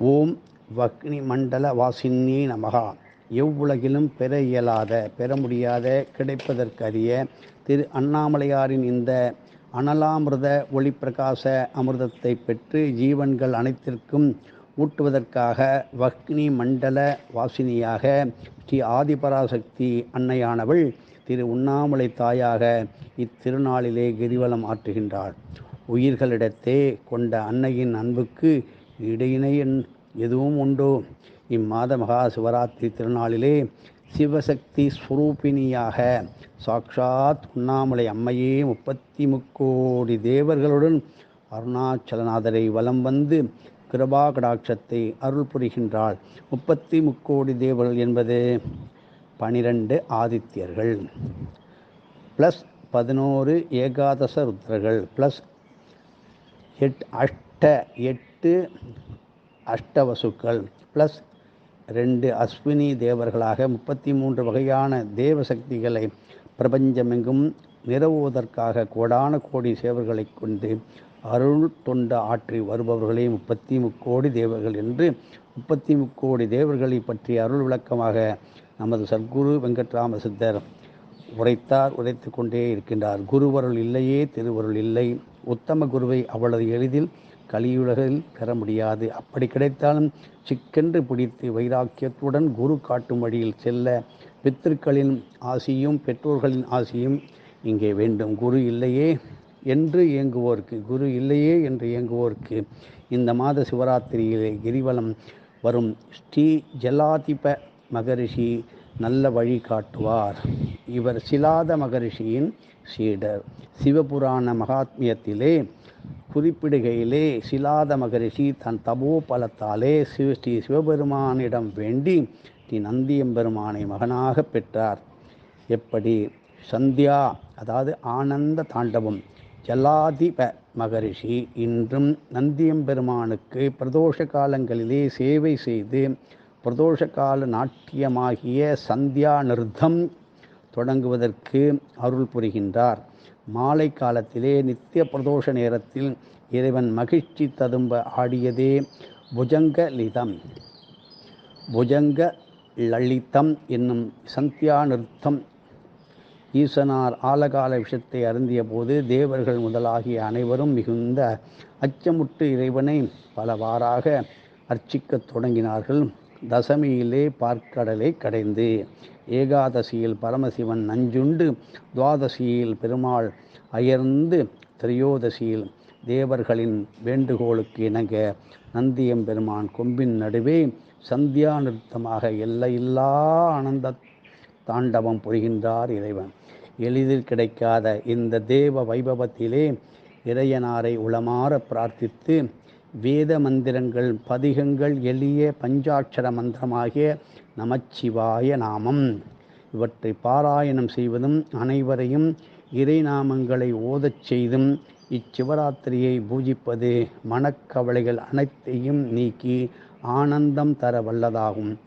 ஓம் வக்னி மண்டல வாசினி நமகா. எவ்வுலகிலும் பெற இயலாத, பெற முடியாத, கிடைப்பதற்கரிய திரு அண்ணாமலையாரின் இந்த அனலாமிர்த ஒளிப்பிரகாச அமிர்தத்தை பெற்று ஜீவன்கள் அனைத்திற்கும் ஊட்டுவதற்காக வக்னி மண்டல வாசினியாக ஸ்ரீ ஆதிபராசக்தி அன்னையானவள் திரு உண்ணாமலை தாயாக இத்திருநாளிலே கிரிவலம் ஆற்றுகின்றாள். உயிர்களிடத்தே கொண்ட அன்னையின் அன்புக்கு இடையினை எதுவும் உண்டோ? இம்மாத மகா சிவராத்திரி திருநாளிலே சிவசக்தி ஸ்வரூபிணியாக சாக்ஷாத் உண்ணாமலை அம்மையே 33 தேவர்களுடன் அருணாச்சலநாதரை வலம் வந்து கிருபா கடாட்சத்தை அருள் புரிகின்றாள். 33 தேவர்கள் என்பது 12 ஆதித்யர்கள் ப்ளஸ் 11 ஏகாதச ருத்ரர்கள் ப்ளஸ் 8 அஷ்டவசுக்கள் ப்ளஸ் 2 அஸ்வினி தேவர்களாக 33 வகையான தேவசக்திகளை பிரபஞ்சமெங்கும் நிரவுவதற்காக கோடான கோடி சேவர்களை கொண்டு அருள் தொண்டு ஆற்றி வருபவர்களே 33 தேவர்கள் என்று 33 தேவர்களை பற்றி அருள் விளக்கமாக நமது சத்குரு வெங்கட்ராம சித்தர் உரைத்து கொண்டே இருக்கின்றார். குருவருள் இல்லையே திருவருள் இல்லை. உத்தம குருவை அவ்வளவு எளிதில் கலியுலகில் பெற முடியாது. அப்படி கிடைத்தாலும் சிக்கென்று பிடித்து வைராக்கியத்துடன் குரு காட்டும் வழியில் செல்ல பித்திருக்களின் ஆசியும் பெற்றோர்களின் ஆசியும் இங்கே வேண்டும். குரு இல்லையே என்று இயங்குவோருக்கு இந்த மாத சிவராத்திரியிலே கிரிவலம் வரும் ஸ்ரீ ஜலாதிப மகரிஷி நல்ல வழி காட்டுவார். இவர் சிலாத மகரிஷியின் சீடர். சிவபுராண மகாத்மியத்திலே குறிப்பிடுகையிலே சிலாத மகரிஷி தன் தபோ பலத்தாலே ஸ்ரீ சிவபெருமானிடம் வேண்டி ஸ்ரீ நந்தியம்பெருமானை மகனாக பெற்றார். எப்படி? சந்தியா, அதாவது ஆனந்த தாண்டவம். ஜலாதிப மகரிஷி இன்றும் நந்தியம்பெருமானுக்கு பிரதோஷ காலங்களிலே சேவை செய்து பிரதோஷ கால நாட்டியமாகிய சந்தியா நிருத்தம் தொடங்குவதற்கு அருள் புரிகின்றார். மாலை காலத்திலே நித்திய பிரதோஷ நேரத்தில் இறைவன் மகிழ்ச்சி ததும்ப ஆடியதே புஜங்க லலிதம் என்னும் சந்தியா நிருத்தம். ஈசனார் ஆலகால விஷத்தை அருந்திய போது தேவர்கள் முதலாகிய அனைவரும் மிகுந்த அச்சமுட்டு இறைவனை பலவாறாக அர்ச்சிக்கத் தொடங்கினார்கள். தசமியிலே பார்க்கடலை கடைந்து, ஏகாதசியில் பரமசிவன் நஞ்சுண்டு, துவாதசியில் பெருமாள் அயர்ந்து, திரையோதசியில் தேவர்களின் வேண்டுகோளுக்கு இணங்க நந்தியம்பெருமான் கொம்பின் நடுவே சந்தியா நிறுத்தமாக எல்லையில்லா ஆனந்த தாண்டவம் புரிகின்றார் இறைவன். எளிதில் கிடைக்காத இந்த தேவ வைபவத்திலே இறையனாரை உளமாற பிரார்த்தித்து வேத மந்திரங்கள், பதிகங்கள், எளிய பஞ்சாட்சர மந்திரமாகிய நமச்சிவாய நாமம் இவற்றை பாராயணம் செய்வதும் அனைவரையும் இறை நாமங்களை ஓதச் செய்தும் இச்சிவராத்திரியை பூஜிப்பது மனக்கவலைகள் அனைத்தையும் நீக்கி ஆனந்தம் தர வல்லதாகும்.